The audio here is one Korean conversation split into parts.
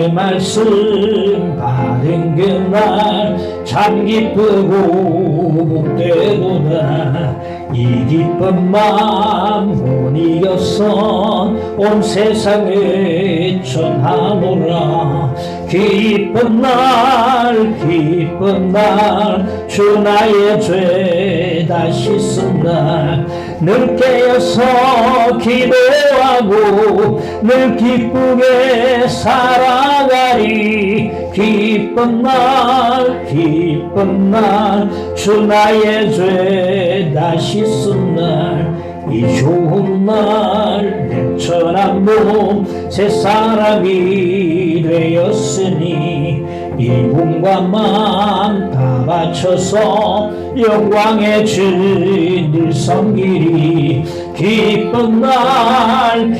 주의 말씀 받은 그날 참 기쁘고 복되도다. 이 기쁜 마음 못 이겨서 온 세상에 전하노라. 기쁜 날 주 나의 죄 다 씻은 날 늘 깨어서 기도하고 늘 기쁘게 살아가리. 기쁜 날 주 나의 죄 다 씻은 날 이 좋은 날 내 천한 몸 새 사람이 되었으니 이 몸과 마음 다 바쳐서 영광의 주를 섬기리. 기쁜 날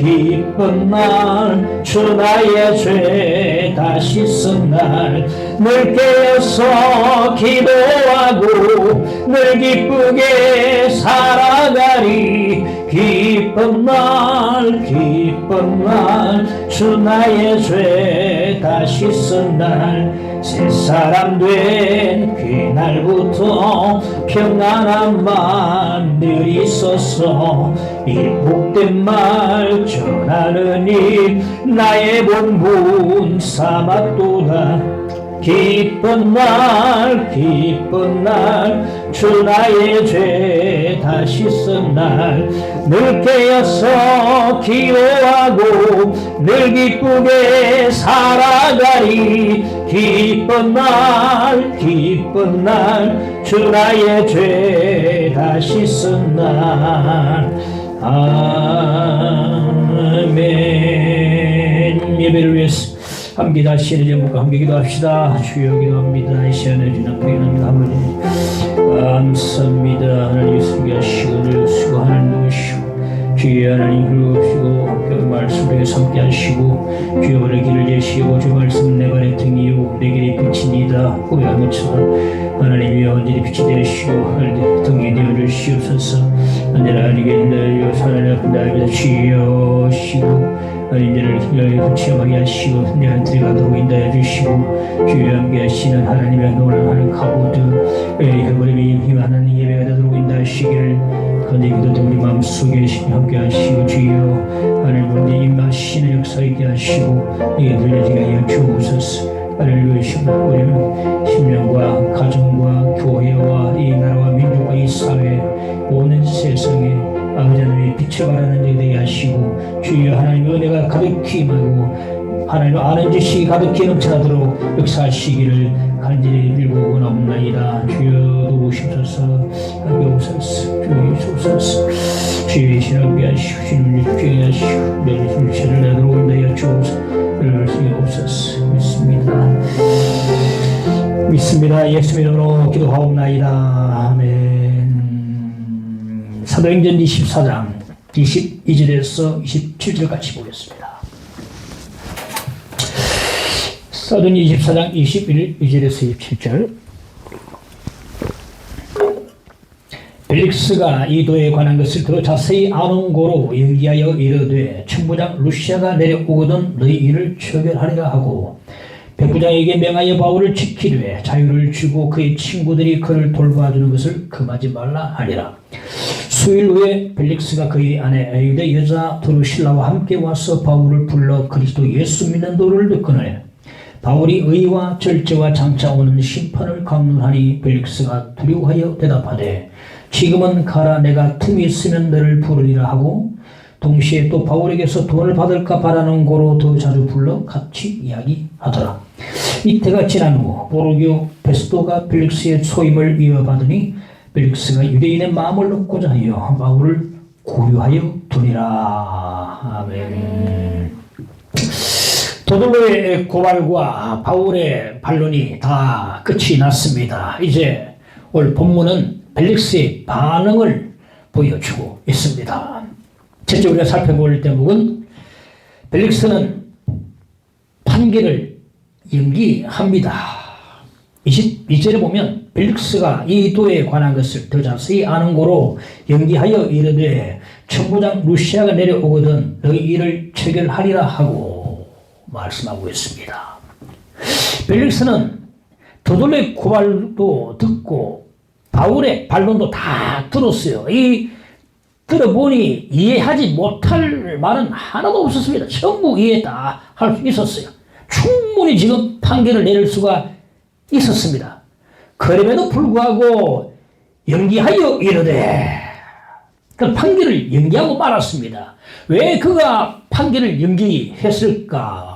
주 나의 죄 다 씻은 날 늘 깨어서 기도하고 늘 기쁘게 살아가리. 기쁜 날 주 나의 죄 다 씻은 날 새 사람 된 그날부터 평안한 마음 늘 있었어. 이 복된 말 전하느니 나의 본분 삼았도다. 기쁜 날 주 나의 죄 다 씻은 날 늘 깨어서 기도하고 늘 기쁘게 살아가리. 기쁜 날 주 나의 죄 다 씻은 날. 아멘. 예배를 위해서 함께 다시 제목과 함께 기도합시다. 주여 기도합니다. 이 시간에 주님 앞에 기도합니다. 아버지 감사합니다. 하나님 승리하시고 내려오시고 하나님 도우시고 주여 하나님 흘러오시고 그 말씀을 함께 하시고 주여 오늘 길을 제시고 주 말씀 내 발의 등이요 내 길의 빛이니이다. 고백한 것처럼 하나님이여 언제나 빛이 되시고 하나님 등이 되어주시옵소서. 언제나 하나님께 하나님 앞에 나아가 주여 시고 하나님들을 체험하게 하시고 내가 들어가도록 인도해 주시고 주여 함께 하시는 하나님의 놀라운 가보드 흐물임이 힘하는 예배가 되도록 인도하시기를 건지기도 우리 마음속에 함께 하시고 주여 하나님 우리 임하시는 역사 있게 하시고 이게 들려지게 하여 주옵소서. 할렐루야. 우리는 심령과 가정과 교회와 이 나라와 민족과 이 사회 온 세상에 아버지 하나님의 빛을 발하는 자 되게 하시고 주여 하나님의 은혜가 가득히 임하고 하나님 아는 지식이 가득히 넘쳐나도록 역사하시기를 간절히 빌고 원하옵나이다. 주여 도우시옵소서. 함께 오소서. 주여 주옵소서. 주의 신함께 하시고 주님을 주게 하시고 내 불신을 내도록 인도하여 주옵소서. 주옵소서. 믿습니다. 예수 이름으로 기도하옵나이다. 아멘. 사도행전 24장 22절에서 27절 같이 보겠습니다. 사도행전 24장 21절에서 27절. 벨릭스가 이 도에 관한 것을 더 자세히 아는 고로 얘기하여 이르되 천부장 루시아가 내려오거든 너희 일을 처결하리라 하고 백부장에게 명하여 바울을 지키되 자유를 주고 그의 친구들이 그를 돌봐주는 것을 금하지 말라 하니라. 수일 후에 벨릭스가 그의 아내 유대 여자 드루실라와 함께 와서 바울을 불러 그리스도 예수 믿는 도를 듣거늘 바울이 의와 절제와 장차 오는 심판을 강론하니 벨릭스가 두려워하여 대답하되 지금은 가라. 내가 틈이 있으면 너를 부르리라 하고 동시에 또 바울에게서 돈을 받을까 바라는 고로 더 자주 불러 같이 이야기하더라. 이때가 지난 후 보르기오 베스도가 벨릭스의 초임을 이어받으니 벨릭스가 유대인의 마음을 얻고자 하여 바울을 고려하여 두니라. 아멘. 도돌로의 고발과 바울의 반론이 다 끝이 났습니다. 이제 오늘 본문은 벨릭스의 반응을 보여주고 있습니다. 첫째 우리가 살펴볼 대목은 벨릭스는 판결을 연기합니다. 22절에 보면 벨릭스가 이 도에 관한 것을 더 자세히 아는 고로 연기하여 이르되 천부장 루시아가 내려오거든 너희 일을 체결하리라 하고 말씀하고 있습니다. 벨릭스는 더둘러의 고발도 듣고 바울의 반론도 다 들었어요. 들어보니 이해하지 못할 말은 하나도 없었습니다. 전부 이해 다 할 수 있었어요. 충분히 지금 판결을 내릴 수가 있었습니다. 그럼에도 불구하고 연기하여 이르되, 그 판결을 연기하고 말았습니다. 왜 그가 판결을 연기했을까?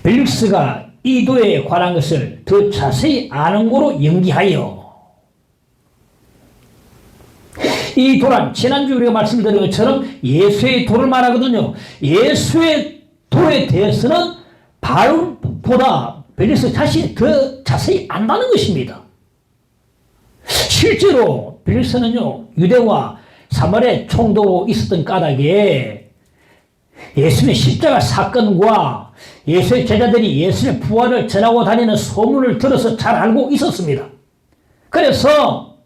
벨릭스가 이 도에 관한 것을 더 자세히 아는 거로 연기하여, 이 도란 지난주 우리가 말씀드린 것처럼 예수의 도를 말하거든요. 예수의 도에 대해서는 바울보다 벨릭스 자신이 더 자세히 안다는 것입니다. 실제로 벨릭스는요, 유대와 사마리아 총독으로 있었던 까닭에 예수님의 십자가 사건과 예수의 제자들이 예수의 부활을 전하고 다니는 소문을 들어서 잘 알고 있었습니다. 그래서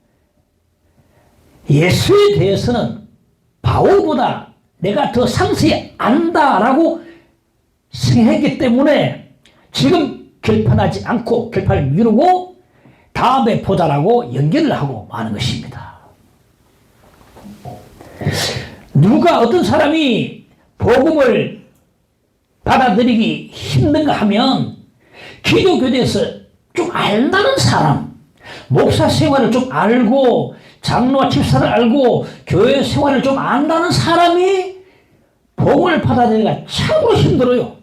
예수에 대해서는 바울보다 내가 더 상세히 안다라고 생각했기 때문에 지금 결판하지 않고 결판을 미루고 다음에 보자라고 연결을 하고 마는 것입니다. 누가 어떤 사람이 복음을 받아들이기 힘든가 하면 기독교에 대해서 좀 안다는 사람, 목사 생활을 좀 알고 장로와 집사를 알고 교회 생활을 좀 안다는 사람이 복음을 받아들이기가 참으로 힘들어요.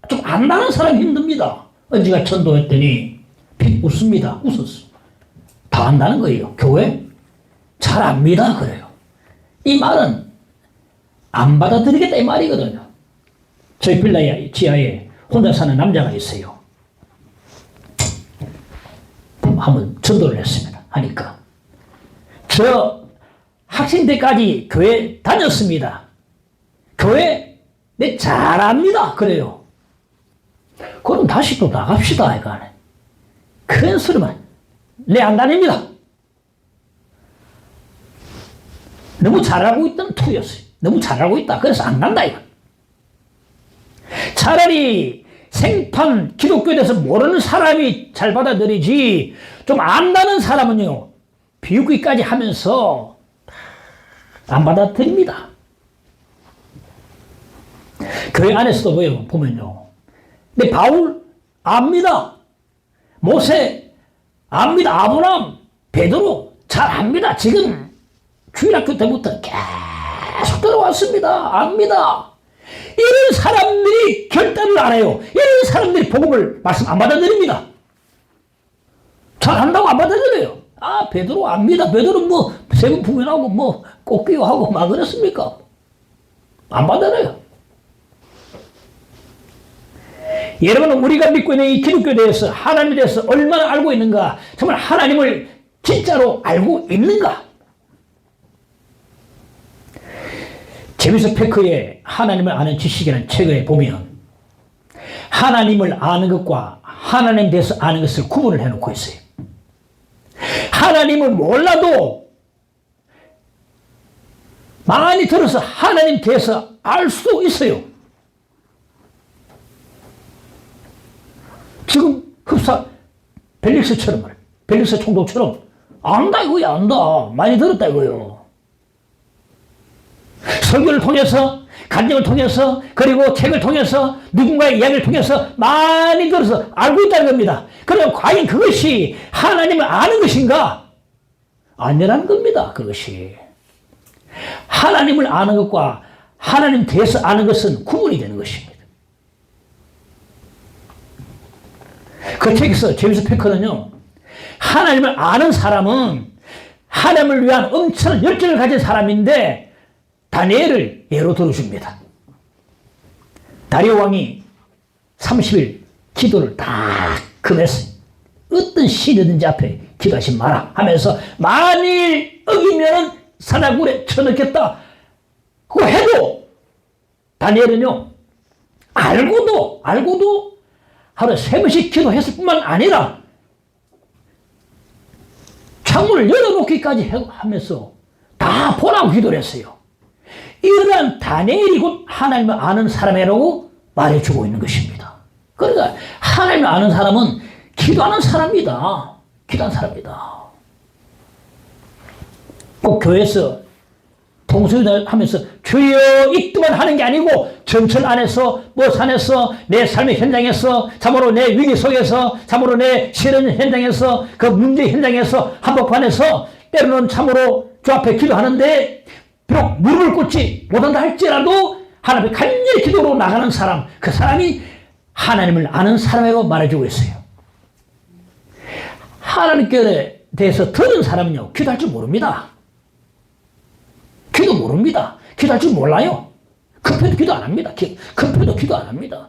좀 안다는 사람이 힘듭니다. 언제가 전도했더니 웃습니다. 웃었어. 다 안다는 거예요. 교회? 잘 압니다. 그래요. 이 말은 안 받아들이겠다 이 말이거든요. 저희 빌라 지하에 혼자 사는 남자가 있어요. 한번 전도를 했습니다. 하니까 저 학생 때까지 교회 다녔습니다. 교회 내 잘합니다. 그래요. 그럼 다시 또 나갑시다. 이거 큰 소리만 내 안 다닙니다. 너무 잘하고 있다는 투였어요. 너무 잘하고 있다. 그래서 안 간다 이거. 차라리 생판 기독교에 대해서 모르는 사람이 잘 받아들이지 좀 안다는 사람은요 비웃기까지 하면서 안 받아들입니다. 교회 안에서도 보면요. 근데 바울 압니다. 모세 압니다. 아브라함, 베드로 잘 압니다. 지금 주일학교 때부터 계속 들어왔습니다. 압니다. 이런 사람들이 결단을 안 해요. 이런 사람들이 복음을 말씀 안 받아들입니다. 잘 안다고 안 받아들여요. 아, 베드로 압니다. 베드로 뭐 세번 부인하고 뭐 꽃기요하고 막 그랬습니까? 안 받아들여요. 여러분은 우리가 믿고 있는 이 기독교에 대해서 하나님에 대해서 얼마나 알고 있는가? 정말 하나님을 진짜로 알고 있는가? 제임스 패커의 하나님을 아는 지식이라는 책에 보면 하나님을 아는 것과 하나님에 대해서 아는 것을 구분을 해놓고 있어요. 하나님을 몰라도 많이 들어서 하나님 대해서 알 수도 있어요. 지금 흡사 벨릭스처럼 말이에요. 벨릭스 총독처럼 안다 이거야. 안다. 많이 들었다 이거요. 설교를 통해서 간증을 통해서 그리고 책을 통해서 누군가의 이야기를 통해서 많이 들어서 알고 있다는 겁니다. 그럼 과연 그것이 하나님을 아는 것인가? 아니라는 겁니다. 그것이 하나님을 아는 것과 하나님 대해서 아는 것은 구분이 되는 것입니다. 그 책에서 제임스 패커는요, 하나님을 아는 사람은 하나님을 위한 엄청난 열정을 가진 사람인데 다니엘을 예로 들어줍니다. 다리오 왕이 30일 기도를 다 금했어요. 어떤 신이든지 앞에 기도하지 마라 하면서 만일 어기면 사자굴에 쳐넣겠다 그거 해도 다니엘은요 알고도 하루에 3번씩 기도했을 뿐만 아니라 창문을 열어놓기까지 하면서 다 보라고 기도를 했어요. 이러한 다니엘이 곧 하나님을 아는 사람이라고 말해주고 있는 것입니다. 그러니까 하나님을 아는 사람은 기도하는 사람이다. 기도하는 사람이다. 꼭 교회에서 통수를 하면서 주여 읽기만 하는 게 아니고 전철 안에서 버스 안에서 내 삶의 현장에서 참으로 내 위기 속에서 참으로 내 실현 현장에서 그 문제 현장에서 한복판에서 때로는 참으로 주 앞에 기도하는데 비록 무릎을 꿇지 못한다 할지라도 하나님의 간절히 기도로 나가는 사람, 그 사람이 하나님을 아는 사람이라고 말해주고 있어요. 하나님께 대해서 들은 사람은요, 기도할 줄 모릅니다. 기도 모릅니다. 기도할 줄 몰라요. 급해도 기도 안 합니다. 급해도 기도 안 합니다.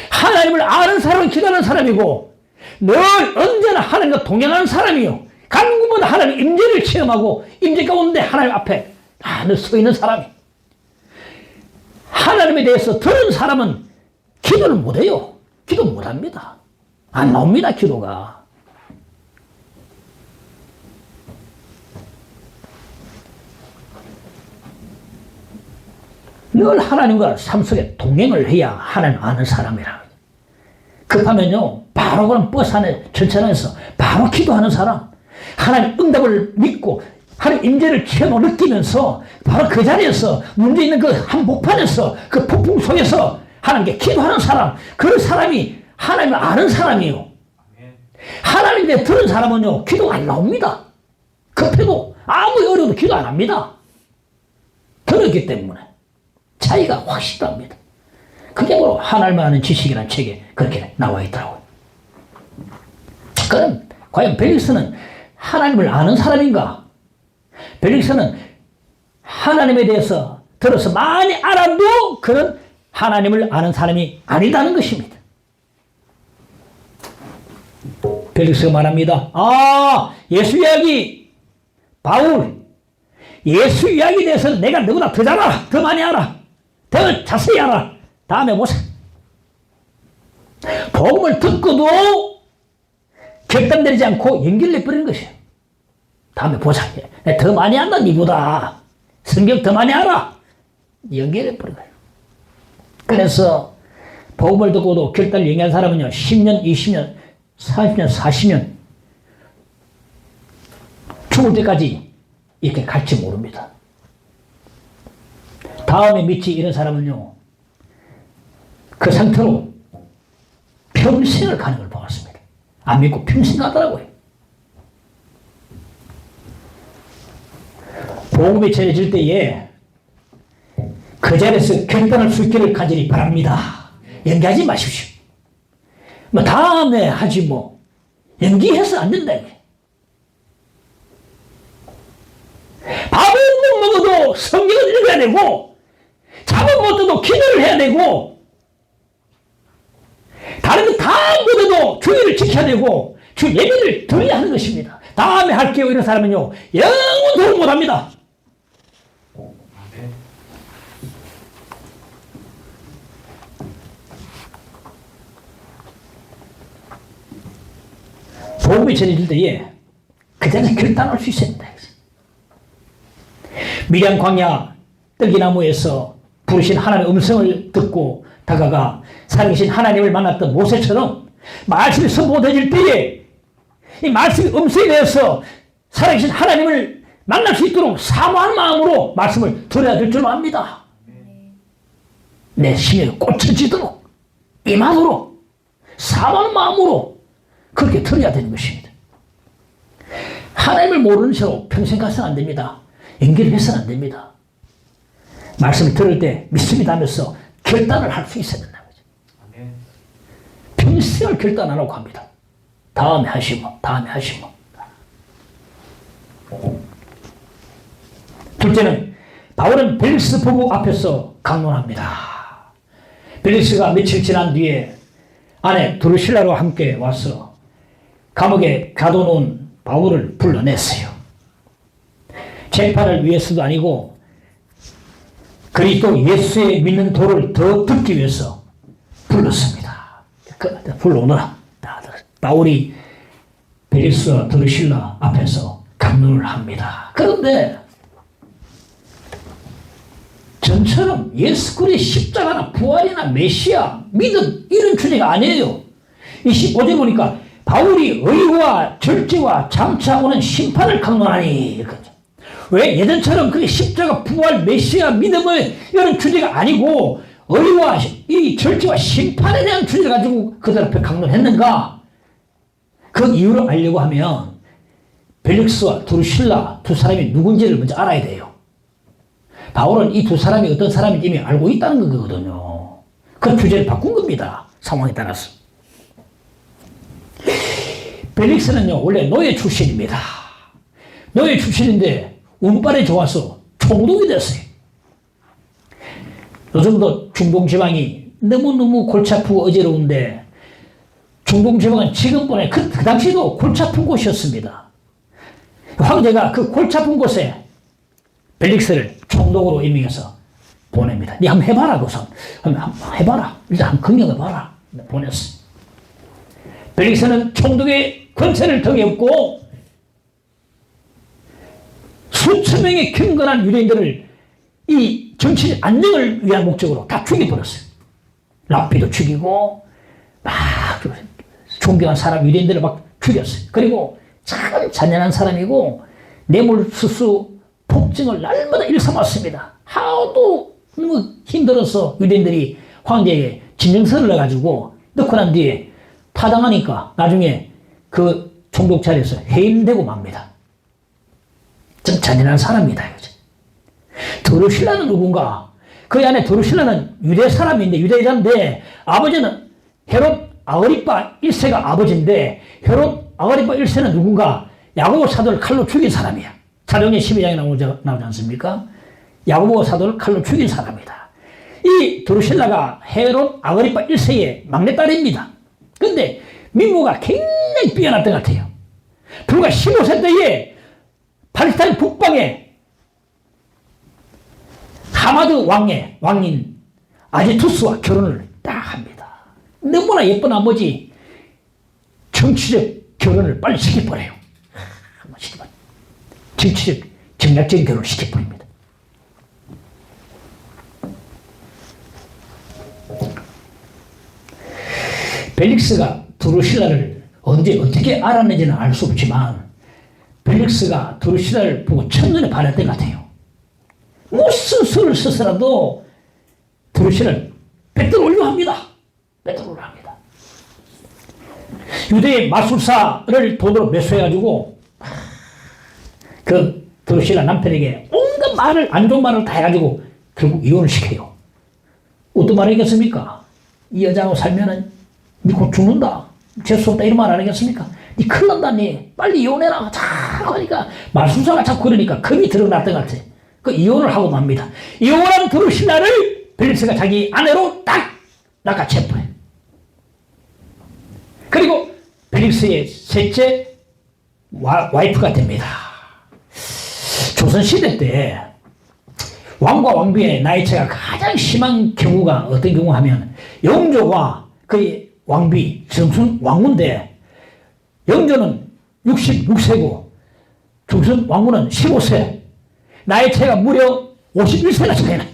하나님을 아는 사람은 기도하는 사람이고 늘 언제나 하나님과 동행하는 사람이요. 간구마다 하나님 임재를 체험하고 임재 가운데 하나님 앞에 늘 서 있는 사람이. 하나님에 대해서 들은 사람은 기도를 못해요. 기도 못합니다. 안 나옵니다. 기도가. 늘 하나님과 삶 속에 동행을 해야 하나님 아는 사람이라. 급하면요, 바로 그런 버스 안에 전천에서 바로 기도하는 사람, 하나님 응답을 믿고 하나님 임재를 체험하고 느끼면서 바로 그 자리에서 문제 있는 그 한복판에서 그 폭풍 속에서 하나님께 기도하는 사람, 그 사람이 하나님을 아는 사람이에요. 하나님께 들은 사람은요, 기도가 안 나옵니다. 급해도 아무리 어려워도 기도 안 합니다. 그렇기 때문에 차이가 확실히 납니다. 그게 바로 하나님을 아는 지식이라는 책에 그렇게 나와 있더라고요. 그럼 과연 벨릭스는 하나님을 아는 사람인가? 벨릭스는 하나님에 대해서 들어서 많이 알아도 그런 하나님을 아는 사람이 아니다는 것입니다. 벨릭스가 말합니다. 예수 이야기, 바울, 예수 이야기에 대해서는 내가 너보다 더 잘 알아, 더 많이 알아, 더 자세히 알아. 다음에 보자. 복음을 듣고도 결단되지 않고 연결해버리는 것이에요. 다음에 보자. 더 많이 안다, 니보다. 성경 더 많이 알아. 연결해버린 거예요. 그래서 복음을 듣고도 결단을 연결한 사람은요, 10년, 20년, 30년, 40년 죽을 때까지 이렇게 갈지 모릅니다. 다음에 믿지 이런 사람은요, 그 상태로 평생을 가는 걸 보았습니다. 안 믿고 평생 가더라고요. 복음이 전해질 때에 그 자리에서 결단할 수 있기를 간절히 바랍니다. 연기하지 마십시오. 다음에 하지 뭐. 연기해서 안 된다. 밥을 못 먹어도 성경을 읽어야 되고, 잠을 못 자도 기도를 해야 되고, 다른 거 다 못해도 주의를 지켜야 되고, 주 예배를 드려야 하는 것입니다. 다음에 할게요. 이런 사람은요, 영원토록 못합니다. 복음이 전해질 때에 그 자리에서 결단할 수 있어야 된다. 미량 광야 떨기나무에서 부르신 하나님의 음성을 듣고 다가가 살아계신 하나님을 만났던 모세처럼 말씀이 선포되질 때에 이 말씀의 음성에 대해서 살아계신 하나님을 만날 수 있도록 사모하는 마음으로 말씀을 들어야 될 줄 압니다. 내 심령에 꽂혀지도록 임하도록 사모하는 마음으로 그렇게 들어야 되는 것입니다. 하나님을 모르는 채로 평생 가서는 안 됩니다. 연결해서는 안 됩니다. 말씀을 들을 때 믿음이 닿으면서 결단을 할 수 있어야 된다는 거죠. 평생을 결단 안 하고 합니다. 다음에 하시고, 다음에 하시고. 둘째는 바울은 벨릭스 부부 앞에서 강론합니다. 벨릭스가 며칠 지난 뒤에 아내 드루실라와 함께 와서 감옥에 가둬놓은 바울을 불러냈어요. 재판을 위해서도 아니고 그리스도 예수의 믿는 도를 더 듣기 위해서 불렀습니다. 불러오너라. 바울이 벨릭스와 드루실라 앞에서 강론을 합니다. 그런데 저 전처럼 예수 그리스도의 십자가나 부활이나 메시아, 믿음 이런 주제가 아니에요. 이 15절 보니까 바울이 의와 절제와 장차 오는 심판을 강론하니 이거죠. 왜? 예전처럼 그 십자가, 부활, 메시아, 믿음의 이런 주제가 아니고 의와 이 절제와 심판에 대한 주제를 가지고 그들 앞에 강론했는가? 그 이유를 알려고 하면 벨릭스와 드루실라 두 사람이 누군지를 먼저 알아야 돼요. 바울은 이 두 사람이 어떤 사람인지 이미 알고 있다는 거거든요. 그 주제를 바꾼 겁니다. 상황에 따라서. 벨릭스는요, 원래 노예 출신입니다. 노예 출신인데 운빨이 좋아서 총독이 됐어요. 요즘도 중동지방이 너무너무 골치 아프고 어지러운데 중동지방은 지금뿐에 그 당시도 골치 아픈 곳이었습니다. 황제가 그 골치 아픈 곳에 벨릭스를 총독으로 임명해서 보냅니다. 네 한번 해봐라. 그래서 한번 해봐라. 일단 한번 긍정해봐라. 보냈어. 벨릭스는 총독의 권세를 덩이었고 수천 명의 경건한 유대인들을 이 정치적 안정을 위한 목적으로 다 죽여버렸어요. 랍비도 죽이고 막 존경한 사람 유대인들을 막 죽였어요. 그리고 참 잔인한 사람이고 뇌물수수 폭증을 날마다 일삼았습니다. 하도 너무 힘들어서 유대인들이 황제에게 진정서를 내가지고 넣고 난 뒤에 타당하니까 나중에 그 총독 자리에서 해임되고 맙니다. 좀 잔인한 사람이다. 드루실라는 누군가? 그 안에 드루실라는 유대 사람인데 유대자인데 아버지는 헤롯 아그리파 1세가 아버지인데 헤롯 아그리파 1세는 누군가? 야고보 사도를 칼로 죽인 사람이야. 사도행전 12장에 나오지 않습니까? 야고보 사도를 칼로 죽인 사람이다. 이 드루실라가 헤롯 아그리파 1세의 막내딸입니다. 근데 민모가 굉장히 뛰어났던 것 같아요. 불과 15세 때에 팔레스타인 북방에 하마드 왕인 아제투스와 결혼을 딱 합니다. 너무나 예쁜 아버지 정치적 결혼을 빨리 시켜버려요. 정치적 정략적인 결혼을 시켜버립니다. 벨릭스가 드루실라를 언제 어떻게 알았는지는 알 수 없지만 벨릭스가 드루실라를 보고 첫눈에 반했던 것 같아요. 무슨 수를 써서라도 드루실라를 뺏들어 올려 합니다. 뺏들어 올려 합니다. 유대의 마술사를 돈으로 매수해가지고 그 드루실라 남편에게 온갖 말을 안 좋은 말을 다 해가지고 결국 이혼을 시켜요. 어떤 말 하겠습니까? 이 여자하고 살면은 니 곧 죽는다. 재수없다 이런 말 안 하겠습니까? 니 큰일 난다. 니 빨리 이혼해라. 자꾸 하니까 마술사가 자꾸 그러니까 겁이 들어났던 것 같아. 그 이혼을 하고 맙니다. 이혼한 드루실라를 벨릭스가 자기 아내로 딱 낚아채버려요. 그리고 벨릭스의 셋째 와이프가 됩니다. 조선시대 때 왕과 왕비의 나이 차이가 가장 심한 경우가 어떤 경우 하면 영조와 그 왕비, 정순 왕후인데 영조는 66세고 정순 왕후는 15세, 나이 차이가 무려 51세나 차이 나요.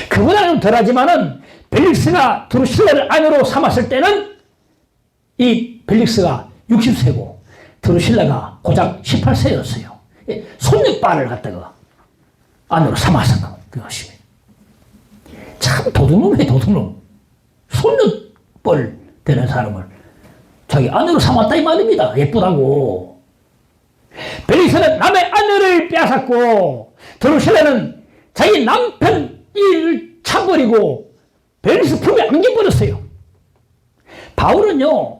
그보다는 덜하지만은 벨릭스가 드루실라를 아내로 삼았을 때는 이 벨릭스가 60세고 드루실라가 고작 18세였어요. 손녀딸을 갖다가 아내로 삼았어. 그것이 참 도둑놈이에요. 도둑놈. 손녀뻘 되는 사람을 자기 아내로 삼았다 이 말입니다. 예쁘다고. 벨릭스는 남의 아내를 빼앗았고 드루실라는 자기 남편 일을 차버리고 벨릭스 품에 안겨버렸어요. 바울은요,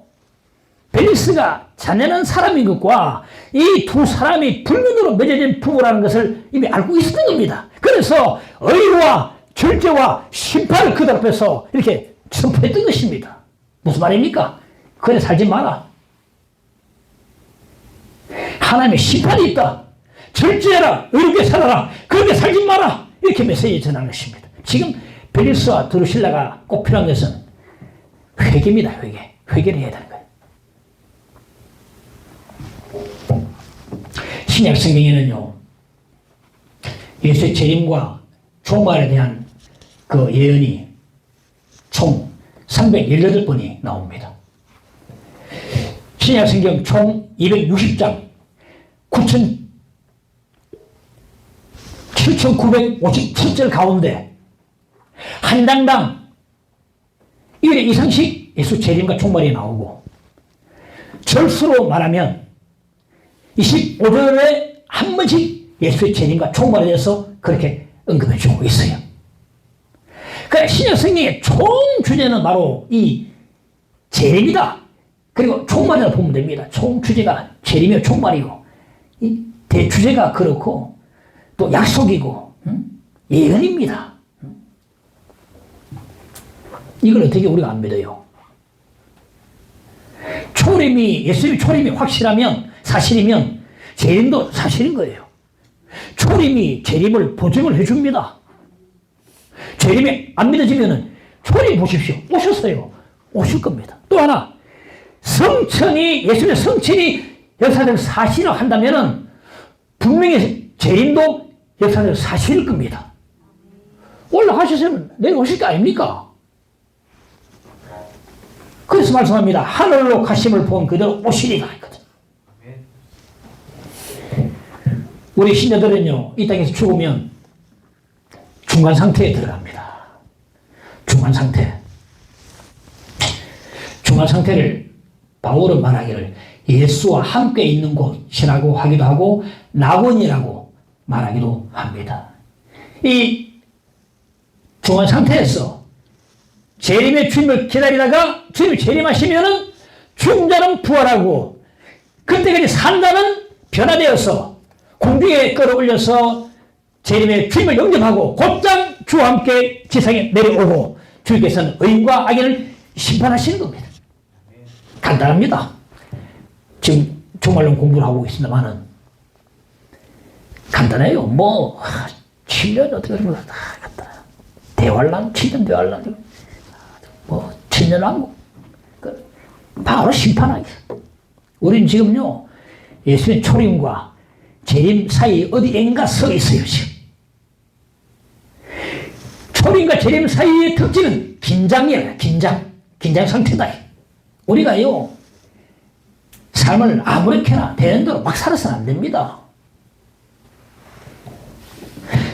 벨릭스가 잔인한 사람인 것과 이 두 사람이 불륜으로 맺어진 부부라는 것을 이미 알고 있었던 겁니다. 그래서 의와 절제와 심판을 그들 앞에서 이렇게 선포했던 것입니다. 무슨 말입니까? 그래 살지 마라. 하나님의 심판이 있다. 절제해라. 의롭게 살아라. 그렇게 살지 마라. 이렇게 메시지 전하는 것입니다. 지금 벨릭스와 드루실라가 꼭 필요한 것은 회개입니다. 회개. 회개를 해야 되는 거예요. 신약 성경에는요, 예수의 재림과 종말에 대한 그 예언이 총 318번이 나옵니다. 신약성경 총 260장 7,957절 가운데 한 장당 1회 이상씩 예수 재림과 종말이 나오고, 절수로 말하면 25절에 한 번씩 예수의 재림과 종말에 대해서 그렇게 언급해 주고 있어요. 그러니까 신약성경의 총 주제는 바로 이 재림이다. 그리고 종말이라 보면 됩니다. 총 주제가 재림이요 종말이고, 이 대주제가 그렇고 또 약속이고 예언입니다. 이걸 어떻게 우리가 안 믿어요? 예수님의 초림이 확실하면, 사실이면 재림도 사실인 거예요. 초림이 재림을 보증을 해줍니다. 재림이 안 믿어지면은 초림 보십시오. 오셨어요. 오실 겁니다. 또 하나, 예수님의 성천이 역사적 사실을 한다면은 분명히 재림도 역사적 사실일 겁니다. 올라가셨으면 내려오실 거 아닙니까? 그래서 말씀합니다. 하늘로 가심을 본 그대로 오시리라 했거든. 우리 신자들은요, 이 땅에서 죽으면 중간 상태에 들어갑니다. 중간 상태를 바울은 말하기를 예수와 함께 있는 곳이라고 하기도 하고 낙원이라고 말하기도 합니다. 이 중간 상태에서 재림의 주님을 기다리다가 주님이 재림하시면은 죽은 자는 부활하고, 그때까지 산 자는 변화되어서 공중에 끌어올려서 재림의 주님을 영접하고 곧장 주와 함께 지상에 내려오고, 주께서는 의인과 악인을 심판하시는 겁니다. 간단합니다. 지금 종말론 공부를 하고 있습니다만은 간단해요. 7년 어떻게 그런 거 간단해요. 대환란, 7년 대환란, 7년 왕국. 바로 심판하기. 우리는 지금요, 예수의 초림과 재림 사이 어디엔가 서 있어요, 지금. 초림과 재림 사이의 특징은 긴장이에요, 긴장 상태다. 우리가요, 삶을 아무렇게나 되는 대로 막 살아서는 안 됩니다.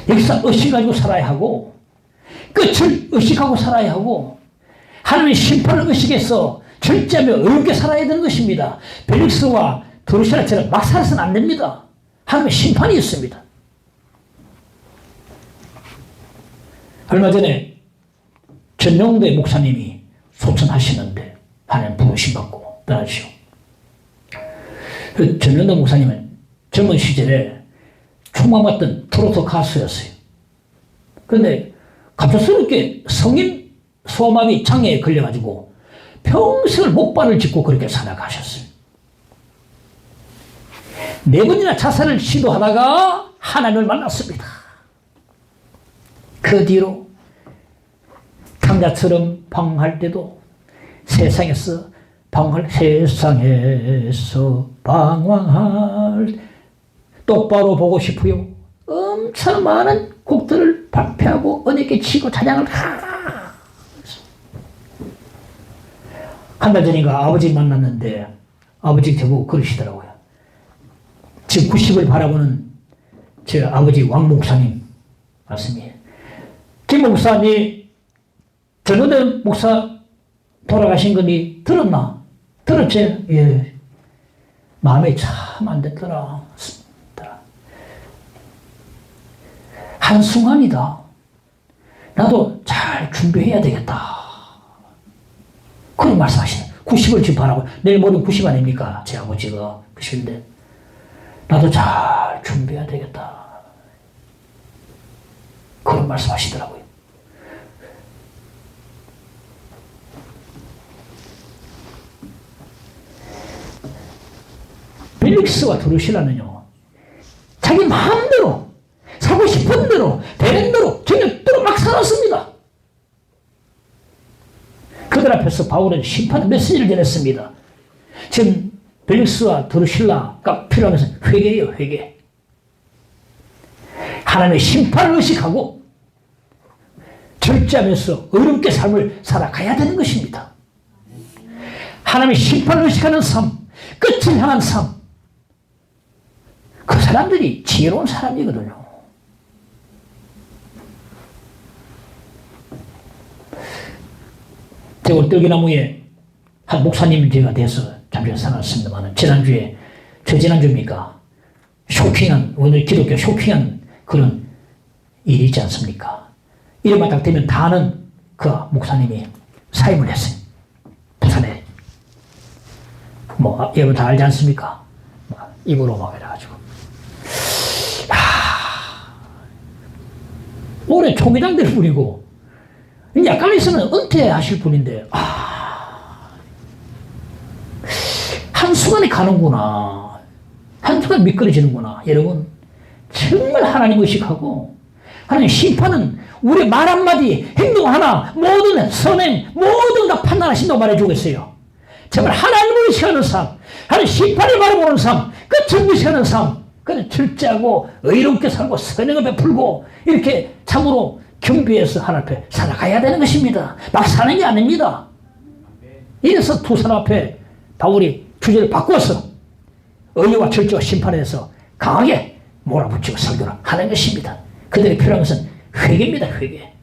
여기서 의식가지고 살아야 하고, 끝을 의식하고 살아야 하고, 하나님의 심판을 의식해서 절제하며 의롭게 살아야 되는 것입니다. 벨릭스와 드루시라처럼 막 살아서는 안 됩니다. 하나님의 심판이 있습니다. 얼마 전에 전용대 목사님이 소천하시는데 하나님 부르심 받고 떠나시오. 그 전용대 목사님은 젊은 시절에 총망받던 트로트 가수였어요. 그런데 갑작스럽게 성인 소아마비 장애에 걸려가지고 평생을 목발을 짚고 그렇게 살아가셨어요. 4번이나 자살을 시도하다가 하나님을 만났습니다. 그 뒤로 탕자처럼 방황할 때도 세상에서 방황할 똑바로 보고 싶어요. 엄청 많은 곡들을 발표하고 은혜께 치고 찬양을 한 달 전인가 아버지 만났는데 아버지 저보고 그러시더라고요. 지금 90을 바라보는 제 아버지 왕 목사님 말씀이에요. 김 목사님, 전원대 목사 돌아가신 거니 들었나? 들었지? 예. 마음에 참 안 됐더라. 한순간이다. 나도 잘 준비해야 되겠다. 그런 말씀하시네. 90을 지금 바라고, 내일 모레 90 아닙니까? 제 아버지가 90인데. 나도 잘 준비해야 되겠다. 그런 말씀 하시더라고요. 벨릭스와 드루시라는요, 자기 마음대로, 살고 싶은 대로, 되는 대로, 정력대로 막 살았습니다. 그들 앞에서 바울은 심판의 메시지를 전했습니다. 지금 벨릭스와 드루실라가 필요하면서 회개예요, 회개. 하나님의 심판을 의식하고 절제하면서 의롭게 삶을 살아가야 되는 것입니다. 하나님의 심판을 의식하는 삶, 끝을 향한 삶, 그 사람들이 지혜로운 사람이거든요. 제가 뜰기나무에 한 목사님 제가 돼서 잠시 살았습니다만 지난주에 저지난주입니까? 쇼킹한 오늘 기독교 쇼킹한 그런 일이 있지 않습니까? 이름만 딱 되면 다 아는 그 목사님이 사임을 했어요. 부산에. 여러분 다 알지 않습니까? 입으로 막 이래가지고. 올해 총회장들 분이고, 약간 있으면 은퇴하실 분인데, 한순간에 가는구나. 한순간에 미끄러지는구나. 여러분, 정말 하나님 의식하고, 하나님 심판은 우리 말 한마디, 행동 하나, 모든 선행, 모든 다 판단하신다고 말해주고 있어요. 정말 하나님을 의식하는 삶, 하나님 심판을 바라보는 삶, 끝을 의식하는 삶, 그래 절제하고 의롭게 살고 선행을 베풀고 이렇게 참으로 경배해서 하나님 앞에 살아가야 되는 것입니다. 막 사는 게 아닙니다. 이래서 두 사람 앞에 바울이 주제를 바꿔서 의와 절제와 심판에 대해서 강하게 몰아붙이고 설교를 하는 것입니다. 그들이 필요한 것은 회개입니다. 회개.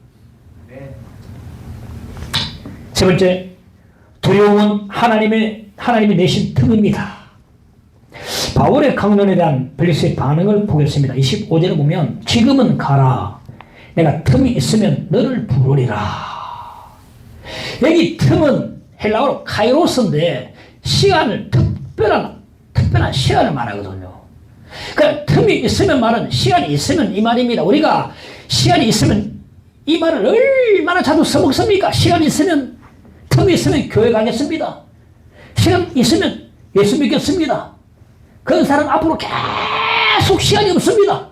세 번째, 두려움은 하나님이 내신 틈입니다. 바울의 강론에 대한 벨리스의 반응을 보겠습니다. 25절에 보면 지금은 가라. 내가 틈이 있으면 너를 부르리라. 여기 틈은 헬라어로 카이로스인데 시간을 특별한 시간을 말하거든요. 그러니까 틈이 있으면 말은 시간이 있으면 이 말입니다. 우리가 시간이 있으면 이 말을 얼마나 자주 써먹습니까? 시간이 있으면 틈이 있으면 교회 가겠습니다. 시간 있으면 예수 믿겠습니다. 그런 사람 앞으로 계속 시간이 없습니다.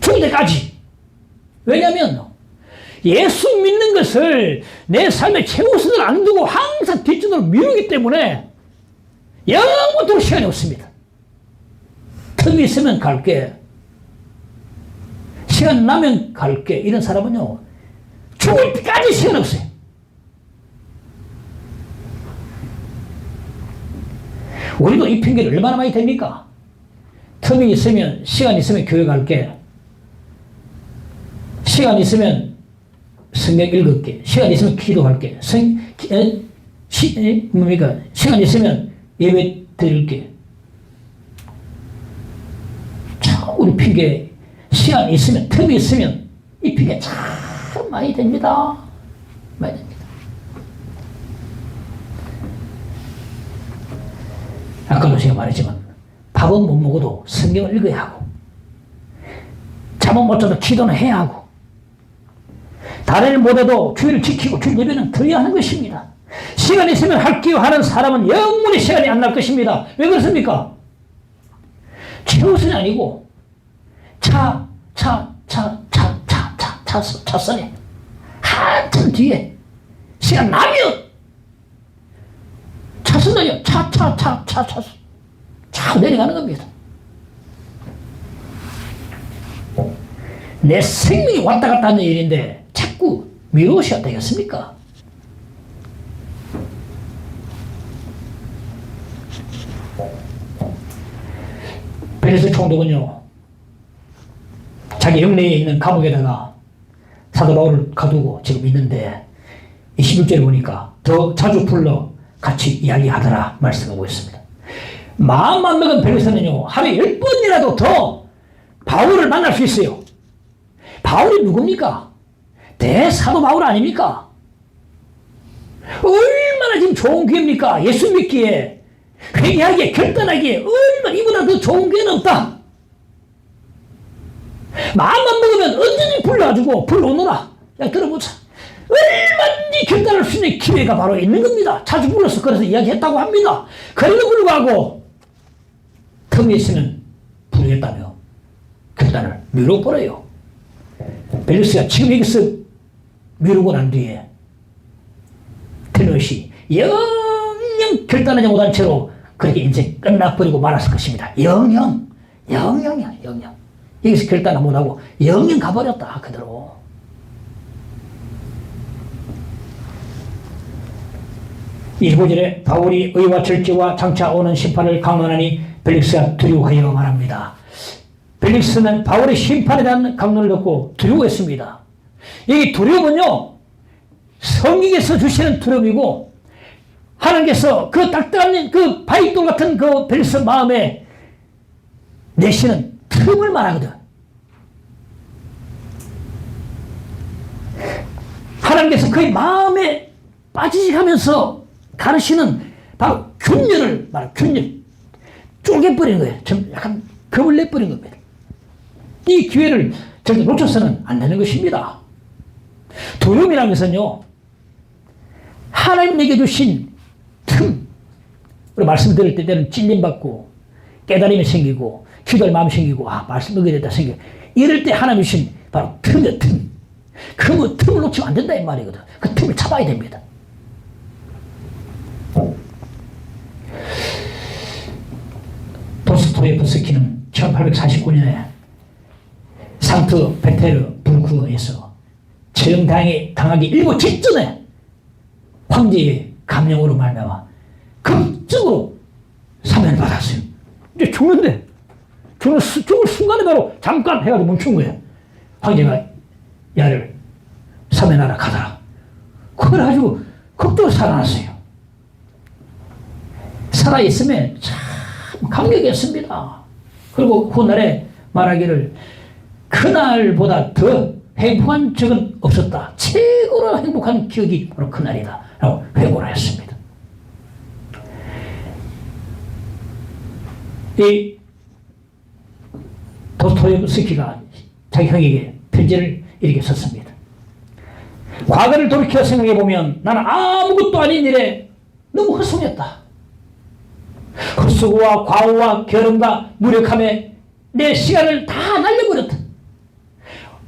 죽을 때까지. 왜냐하면 예수 믿는 것을 내 삶의 최우선을 안 두고 항상 뒷전으로 미루기 때문에 영원토록 시간이 없습니다. 틈이 있으면 갈게. 시간 나면 갈게. 이런 사람은요, 죽을 때까지 시간 없어요. 우리도 이 핑계를 얼마나 많이 댑니까? 틈이 있으면, 시간 있으면 교회 갈게. 시간 있으면 성경 읽을게. 시간 있으면 기도할게. 시간 있으면 예배 드릴게. 참, 우리 핑계, 시간 있으면, 틈이 있으면, 이 핑계 참 많이 됩니다. 많이 됩니다. 아까도 제가 말했지만, 밥은 못 먹어도 성경을 읽어야 하고, 잠은 못 자도 기도는 해야 하고, 다른 일 못해도 주의를 지키고 주일 예배는 드려야 하는 것입니다. 시간이 있으면 할게요 하는 사람은 영원히 시간이 안 날 것입니다. 왜 그렇습니까? 최우선이 아니고 차선에 한참 뒤에 시간 나면 차선을요 차 내려가는 겁니다. 내 생명이 왔다 갔다 하는 일인데 자꾸 미루셔야 되겠습니까? 베레스 총독은요, 자기 영내에 있는 감옥에다가 사도 바울을 가두고 지금 있는데 21절에 보니까 더 자주 불러 같이 이야기하더라 말씀하고 있습니다. 마음만 먹은 베레스는요, 하루에 10번이라도 더 바울을 만날 수 있어요. 바울이 누굽니까? 대사도 바울 아닙니까? 얼마나 지금 좋은 기회입니까? 예수 믿기에, 회개하기에, 결단하기에 얼마나 이보다 더 좋은 기회는 없다. 마음만 먹으면 언제든지 불러가지고 불러오너라. 야, 들어보자. 얼마든지 결단할 수 있는 기회가 바로 있는 겁니다. 자주 불러서 그래서 이야기했다고 합니다. 그래도 불구하고 틈이 있으면 부르겠다며 결단을 미뤄버려요. 벨리스가 지금 여기서 미루고 난 뒤에 테너시 영영 결단하지 못한 채로 그렇게 인생 끝나버리고 말았을 것입니다. 영영이야. 여기서 결단을 못하고 영영 가버렸다 그대로. (25절에) 바울이 의와 절제와 장차 오는 심판을 강론하니 벨릭스가 두려워하여 말합니다. 벨릭스는 바울의 심판에 대한 강론을 듣고 두려워했습니다. 이 두려움은요, 성경에서 주시는 두려움이고, 하나님께서 그 딱딱한 그 바위돌 같은 그 벨릭스 마음에 내시는 틈을 말하거든. 하나님께서 그의 마음에 빠지지 하면서 가르치는 바로 균열을 말하고, 균열. 쪼개버리는 거예요. 좀 약간 겁을 내버리는 겁니다. 이 기회를 절대 놓쳐서는 안 되는 것입니다. 두려움이라는 것은요, 하나님에게 주신 틈, 우리 말씀 들을 때는 찔림받고 깨달음이 생기고 기도할 마음이 생기고 말씀 듣게 됐다 생기고 이럴 때 하나님이 주신 바로 틈이야, 틈. 그 틈을 놓치면 안 된다 이 말이거든. 그 틈을 잡아야 됩니다. 도스토예프스키는 1849년에 상트페테르부르크에서 처형당하기 일보 직전에 황제의 감명으로 말미암아 극적으로 사면을 받았어요. 이제 죽는데 죽을 순간에 바로 잠깐 해가지고 멈춘 거예요. 황제가 야를 사면하라 가더라. 그래가지고 극적으로 살아났어요. 살아있으면 참 감격이었습니다. 그리고 훗날에 말하기를 그날보다 더 행복한 적은 없었다. 최고로 행복한 기억이 바로 그날이다. 라고 회고를 했습니다. 이 도스토옙스키가 자기 형에게 편지를 이렇게 썼습니다. 과거를 돌이켜 생각해보면 나는 아무것도 아닌 일에 너무 헛송했다. 헛수고와 과오와 게으름과 무력함에 내 시간을 다 날려버렸다.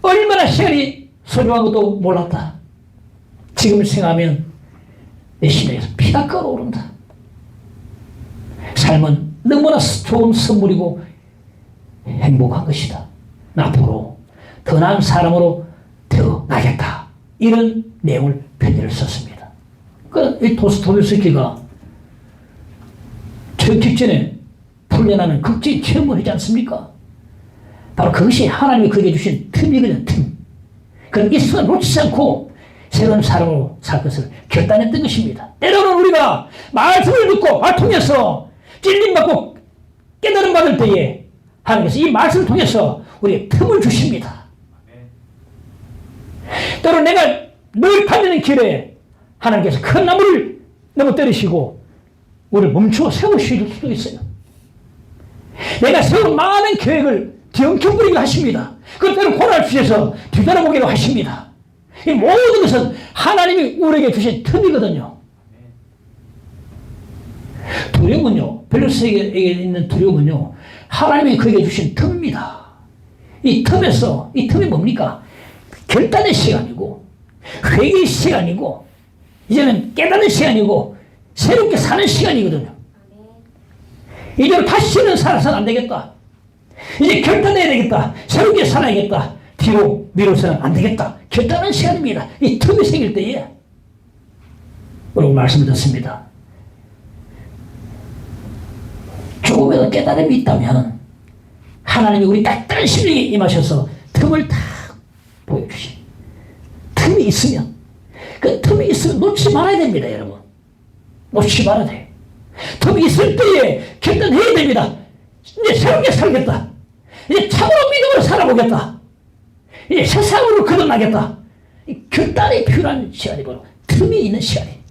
얼마나 시간이 소중한 것도 몰랐다. 지금 생각하면 내 심장에서 피가 끓어오른다. 삶은 너무나 좋은 선물이고 행복한 것이다. 앞으로 더 나은 사람으로 되어나겠다. 이런 내용을 편지를 썼습니다. 이 도스토옙스키가 저 직전에 풀려나는 극적인 체험을 하지 않습니까? 바로 그것이 하나님이 그에게 주신 틈이거든요, 틈. 그럼 이 순간 놓치지 않고 새로운 사람으로 살 것을 결단했던 것입니다. 때로는 우리가 말씀을 듣고 통해서 찔림받고 깨달음 받을 때에 하나님께서 이 말씀을 통해서 우리에게 틈을 주십니다. 때로는 내가 늘 달리는 길에 하나님께서 큰 나무를 넘어뜨리시고 우리를 멈추어 세우실 수도 있어요. 내가 세운 많은 계획을 뒤엉켜버리기도 하십니다. 그때는 고난을 주셔서 뒤돌아보기도 하십니다. 이 모든 것은 하나님이 우리에게 주신 틈이거든요. 두려움은요, 벨릭스에게 있는 두려움은요, 하나님이 그에게 주신 틈입니다. 이 틈이 뭡니까? 결단의 시간이고, 회개의 시간이고, 이제는 깨닫는 시간이고, 새롭게 사는 시간이거든요. 이제는 다시는 살아서는 안 되겠다. 이제 결단해야 되겠다. 새롭게 살아야겠다. 뒤로 미뤄서는 안 되겠다. 결단하는 시간입니다. 이 틈이 생길 때에 여러분 말씀을 듣습니다. 조금이라도 깨달음이 있다면 하나님이 우리 딱딱한 심령에 임하셔서 틈을 다 보여주시. 틈이 있으면 그 틈이 있으면 놓지 말아야 됩니다, 여러분. 놓지 말아야 돼요. 틈이 있을 때에 결단해야 됩니다. 이제 새롭게 살겠다. 이제 참으로 믿음으로 살아보겠다. 이제 세상으로 거듭나겠다. 이 결단이 필요한 시간이 바로 틈이 있는 시간이.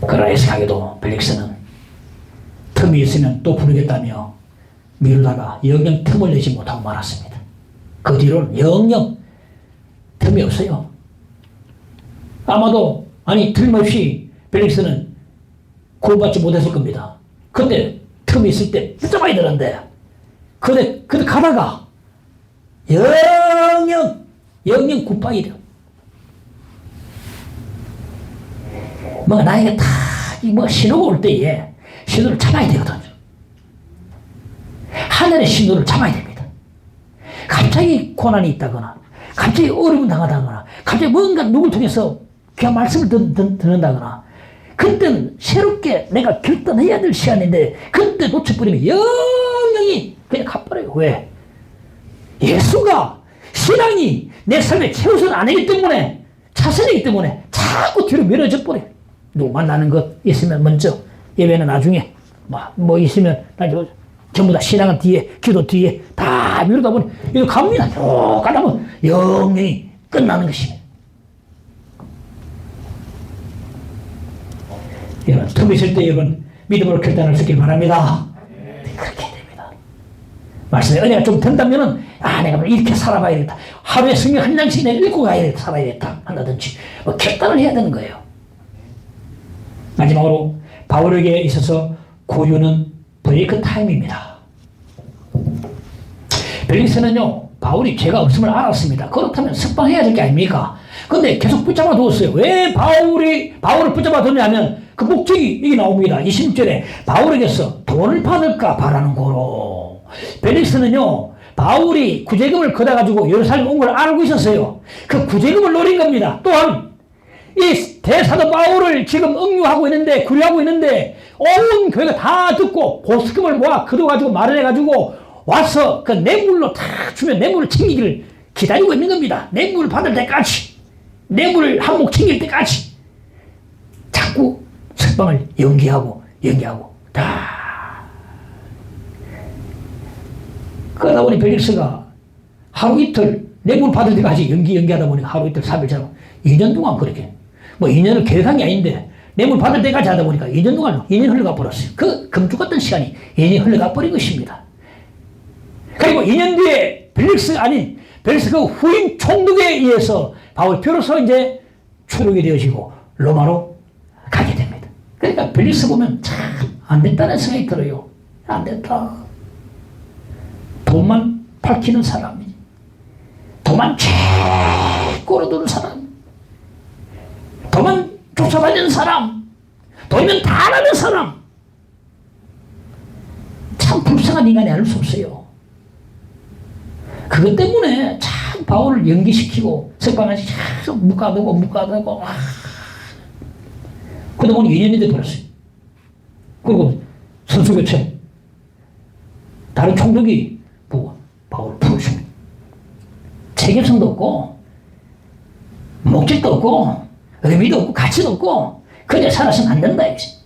그러나 애석하게도 벨릭스는 틈이 있으면 또 부르겠다며 미루다가 영영 틈을 내지 못하고 말았습니다. 그 뒤로는 영영 틈이 없어요. 아마도 틀림없이 벨릭스는 구원받지 못했을 겁니다. 그때 틈이 있을 때 붙잡아야 되는데 그때 가다가 영영 굿바이 돼요. 뭔가 나에게 다 신호가 올 때에 신호를 잡아야 되거든요. 하늘의 신호를 잡아야 됩니다. 갑자기 고난이 있다거나, 갑자기 어려움 당하다거나, 갑자기 뭔가 누굴 통해서 귀한 말씀을 듣는다거나, 그때는 새롭게 내가 결단해야 될 시간인데, 그때 놓쳐버리면 영영이 그냥 가버려요. 왜? 예수가, 신앙이 내 삶의 최우선 아니기 때문에, 차선이기 때문에 자꾸 뒤로 미뤄져 버려요. 누구 만나는 것 있으면 먼저, 예배는 나중에, 뭐 있으면 나중에, 전부 다 신앙은 뒤에, 기도 뒤에 다 미루다 보니 이거 갑니다. 쭉 가다보면 영영이 끝나는 것입니다. 여러분, 틈이 있을 때 여러분 믿음으로 결단할 수 있길 바랍니다. 그렇게 됩니다. 말씀에 은혜가 좀 된다면은 내가 이렇게 살아봐야겠다. 하루에 성경 한 장씩 내가 읽고 살아야겠다 한다든지 결단을 해야 되는 거예요. 마지막으로 바울에게 있어서 고유는 브레이크 타임입니다. 벨릭스는요, 바울이 죄가 없음을 알았습니다. 그렇다면 석방해야 될 게 아닙니까? 근데 계속 붙잡아 두었어요. 왜 바울을 붙잡아 뒀냐면 그 목적이 이게 나옵니다. 26절에 바울에게서 돈을 받을까 바라는 거로. 벨릭스는요, 바울이 구제금을 걷어가지고 예루살렘 온 걸 알고 있었어요. 그 구제금을 노린 겁니다. 또한 이 대사도 바울을 지금 억류하고 있는데, 구류하고 있는데, 온 교회가 다 듣고 보스금을 모아 걷어가지고 마련해가지고 와서 그 뇌물로 다 주면 뇌물을 챙기기를 기다리고 있는 겁니다. 뇌물 받을 때까지, 뇌물 한몫 챙길 때까지 자꾸 석방을 연기하고 다. 그러다 보니 벨릭스가 하루 이틀 뇌물 받을 때까지 연기하다 보니 하루 이틀 3일처럼 2년 동안 그렇게 2년을 계획한 게 아닌데 뇌물 받을 때까지 하다 보니까 2년 동안 2년이 흘러가 버렸어요. 그 금주 같은 시간이 2년이 흘러가 버린 것입니다. 그리고 2년 뒤에 벨릭스가 그 후임 총독에 의해서 바울 비로소 이제 추록이 되어지고 로마로 가게 됩니다. 그러니까 벨릭스 보면 참 안 됐다는 생각이 들어요. 안 됐다. 돈만 밝히는 사람이, 돈만 최고로 두는 사람, 돈만 쫓아다니는 사람, 돈이면 다 나는 사람. 참 불쌍한 인간이 아닐 수 없어요. 그것 때문에 참 바울을 연기시키고 석방하시 계속 묶어두고 그러다 보니 2년이 돼버렸어요. 그리고 선수교체 다른 총독이 보고 바울을 풀어줍니다. 책임성도 없고 목적도 없고 의미도 없고 가치도 없고 그냥 살아서는 안 된다 이거지.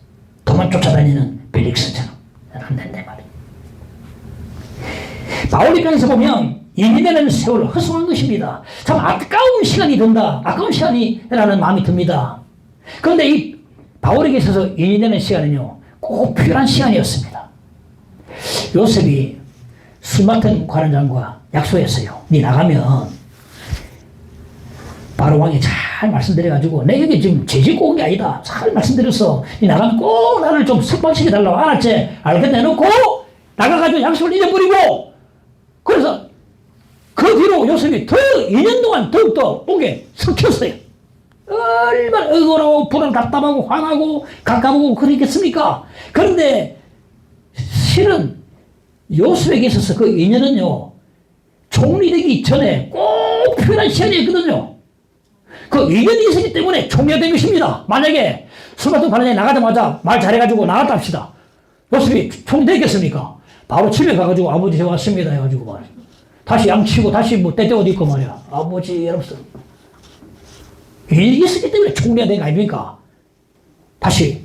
도만 쫓아다니는 벨릭스처럼 안 된다 말이야. 바울 입장에서 보면 2년이라는 세월을 헛소한 것입니다. 참 아까운 시간이 든다. 아까운 시간이라는 마음이 듭니다. 그런데 이 바울에게 있어서 2년이라는 시간은요, 꼭 필요한 시간이었습니다. 요셉이 술 맡은 관원장과 약속했어요. 네 나가면 바로 왕이 잘 말씀드려가지고 내 여기 지금 죄짓고 온 게 아니다. 잘 말씀드렸어. 네 나가면 꼭 나를 좀 석방시켜달라고. 알았지? 알겠다 해놓고 나가가지고 약속을 잊어버리고 그래서 그 뒤로 요셉이 2년 동안 더욱더 옥에 섞였어요. 얼마나 억울하고 불안 답답하고 화나고 가까우고 그러겠습니까? 그런데 실은 요셉에게 있어서 그 2년은요 총리 되기 전에 꼭 필요한 시간이었거든요. 그 2년이 있었기 때문에 총리가 된 것입니다. 만약에 술 같은 관원에 나가자마자 말 잘해가지고 나갔다 합시다. 요셉이 총리 되겠습니까? 바로 집에 가가지고 아버지 제가 왔습니다 해가지고 말이야. 다시 양치고 다시 때때옷 입고 말이야. 아버지 이러면서 일이 있었기 때문에 총리가 된 거 아닙니까? 다시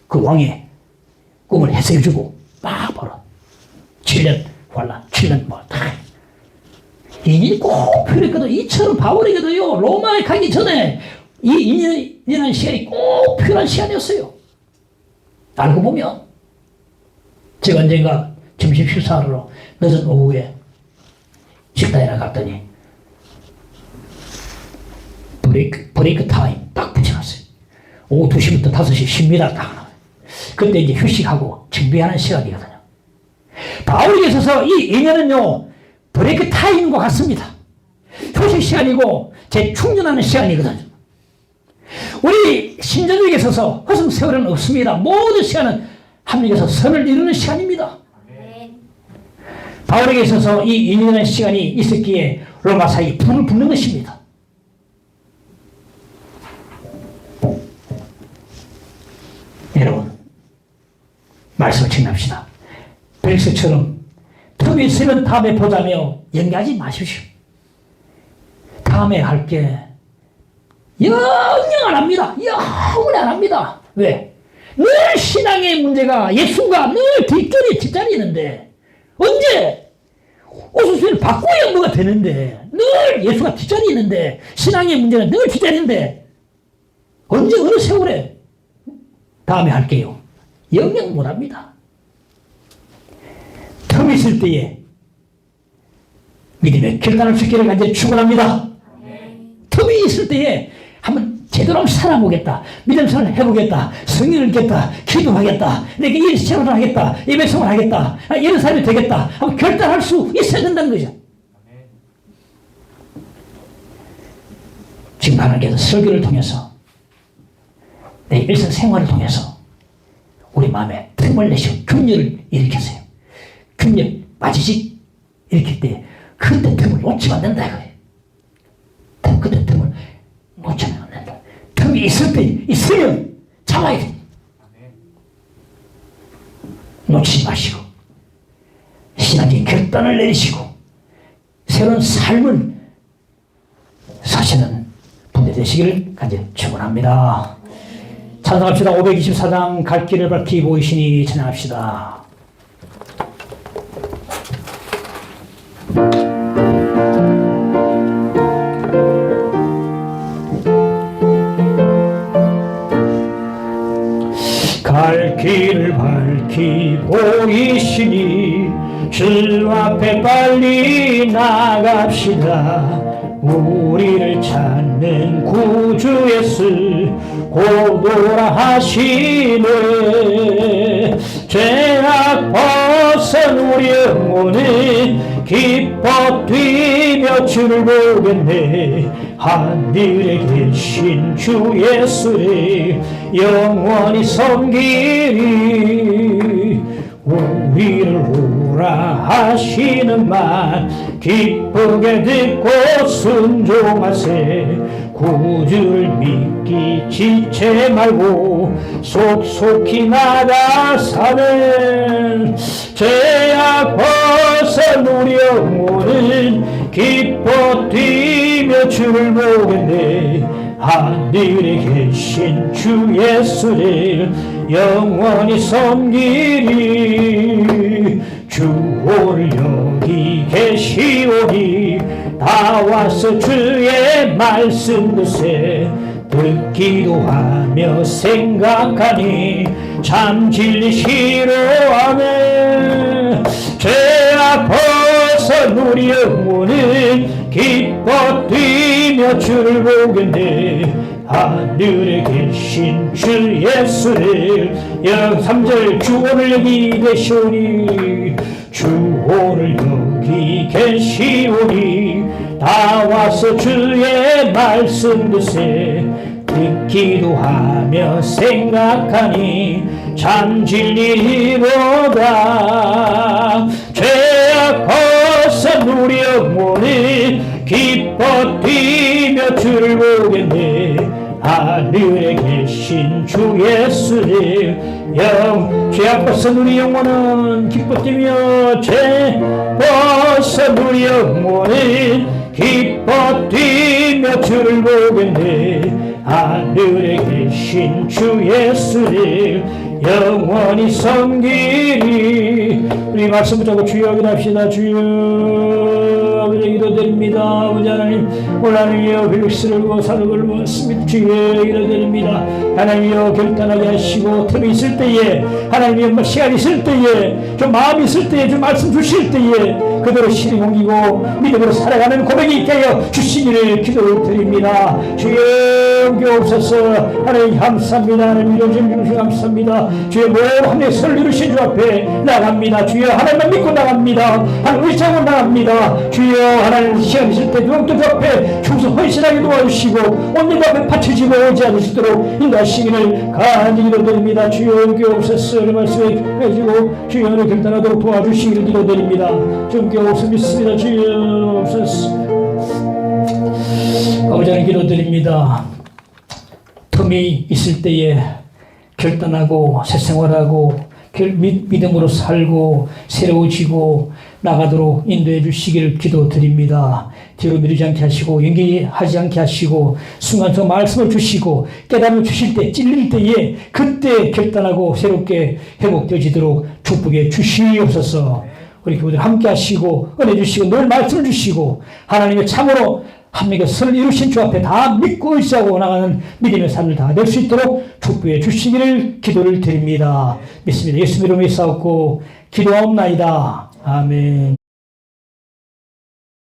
그 왕의 꿈을 해석해주고 막 바로 7년 환란 7년 다 이 꼭 필요했거든. 이처럼 바울에게도요 로마에 가기 전에 이 2년이라는 시간이 꼭 필요한 시간이었어요. 알고 보면 제가 언젠가 점심 식사하러 늦은 오후에 식당에 나갔더니 브레이크 타임 딱 붙여놨어요. 오후 2시부터 5시 쉽니다. 딱 나와요. 그때 이제 휴식하고 준비하는 시간이거든요. 바울에게 있어서 이 2년은요 브레이크 타임과 같습니다. 휴식 시간이고 재충전하는 시간이거든요. 우리 신자들에게 있어서 허송 세월은 없습니다. 모든 시간은 하나님께서 선을 이루는 시간입니다. 바울에게 있어서 이 1년의 시간이 있었기에 로마사에 불을 붙는 것입니다. 여러분, 말씀을 정리합시다. 벨스처럼 틈이 있으면 다음에 보자며 연기하지 마십시오. 다음에 할게 영영 안 합니다. 영원히 안 합니다. 왜? 늘 신앙의 문제가 예수가 늘 뒷자리에 있는데 언제 오수수를 바꿔야 뭐가 되는데 늘 예수가 뒷자리에 있는데 신앙의 문제는 늘 뒷자리인데 언제 어느 세월에 다음에 할게요. 영영 못합니다. 틈이 있을 때에 믿음의 결단을 수 있기를 간절히 축원합니다. 틈이 있을 때에 한번 제대로 한번 살아보겠다. 믿음 생활을 해보겠다. 성령을 읽겠다. 기도하겠다. 내가 이 생활을 하겠다. 예배 생활을 하겠다. 이런 사람이 되겠다. 한번 결단할 수 있어야 된다는 거죠. 지금 하나님께서 설교를 통해서 내 일상생활을 통해서 우리 마음에 틈을 내시고 균열을 일으켰어요. 균열, 마지직 일으킬 때 그때 틈을 놓치면 안 된다 이거예요. 그때 틈을 놓치면 안 된다. 틈이 있을 때 있으면 잡아야 돼. 놓치지 마시고 신앙의 결단을 내리시고 새로운 삶을 사시는 분들 되시기를 간절히 축원합니다. 찬송합시다. 524장 갈 길을 밝히 보이시니 찬양합시다. 갈 길을 밝히 보이시니 주 앞에 빨리 나갑시다. 우리를 찾는 구주 예수 고도라 하시네. 죄악 벗은 우리 영혼은 기뻐 뛰며 주를 보겠네. 하늘에 계신 주 예수를 영원히 섬기리. 우리를 오라 하시는 말 기쁘게 듣고 순종하세. 구주를 믿기 지체 말고 속속히 나가사는 죄악 벗은 우리 영혼은 기뻐 뛰며 주를 보겠네. 하늘에 계신 주 예수를 영원히 섬기리. 주 오늘 여기 계시오니 다 와서 주의 말씀 듣세. 듣기도 하며 생각하니 참 진리시로 하네. 죄악 벗은 우리 영혼은 기뻐 뛰며 주를 보겠네. 하늘에 계신 주 예수를 3절 주 오늘 여기 계시오니 주 오늘 여기 계시오니 다 와서 주의 말씀 듣세. 듣기도 하며 생각하니 참 진리로다. 죄악 벗은 우리 영혼이 기뻐 뛰며 주를 보겠네. 하늘에 계신 주 예수를 죄악 벗은 우리 영혼은 기뻐 뛰며 죄 벗은 우리 영혼은 기뻐 뛰며 주를 보겠네. 하늘에 계신 주 예수를 영원히 섬기리. 우리 말씀 붙잡고 주여 기도합시다. 주여 아버지 기도드립니다. 아버지 하나님 오늘 하나님이여 벨릭스를 보고 사역을 보았습니다. 주여 기도드립니다. 하나님이여 결단하게 하시고 틈이 있을 때에 하나님이여 시간이 있을 때에 좀 마음이 있을 때에 좀 말씀 주실 때에 그대로 실이 옮기고 믿음으로 살아가는 고백이 있게 하여 주시기를 기도드립니다. 주여 옮겨옵소서. 하나님 감사합니다. 하나님 이루어진 주님 감사합니다. 주여 모든 하나님의 선을 이루신 주 앞에 나갑니다. 주여 하나님만 믿고 나갑니다. 하나님 의지하고 나갑니다. 주여 하나님 시간 있을 때 누구도 앞에 충성 헌신하게 도와주시고 온님 앞에 받쳐지고 오지 않을 수 있도록 인도하시기를 간절히 기도드립니다. 주여 은교옵소서 말씀에 해주고 주여 은혜 결단하도록 도와주시기를 기도드립니다. 주께 없음 믿습니다. 주여 없소서. 아버지 하나님 기도드립니다. 틈이 있을 때에 결단하고 새 생활하고 믿음으로 살고 새로워지고 나가도록 인도해 주시기를 기도드립니다. 뒤로 미루지 않게 하시고 연기하지 않게 하시고 순간적으로 말씀을 주시고 깨달음을 주실 때 찔릴 때에 그때 결단하고 새롭게 회복되어지도록 축복해 주시옵소서. 우리 교우들 함께 하시고 은혜 주시고 늘 말씀을 주시고 하나님의 참으로 한미가 선을 이루신 주 앞에 다 믿고 의지하고 나가는 믿음의 삶을 다 낼 수 있도록 축복해 주시기를 기도를 드립니다. 믿습니다. 예수 이름으로 싸웠고 기도하옵나이다. 아멘.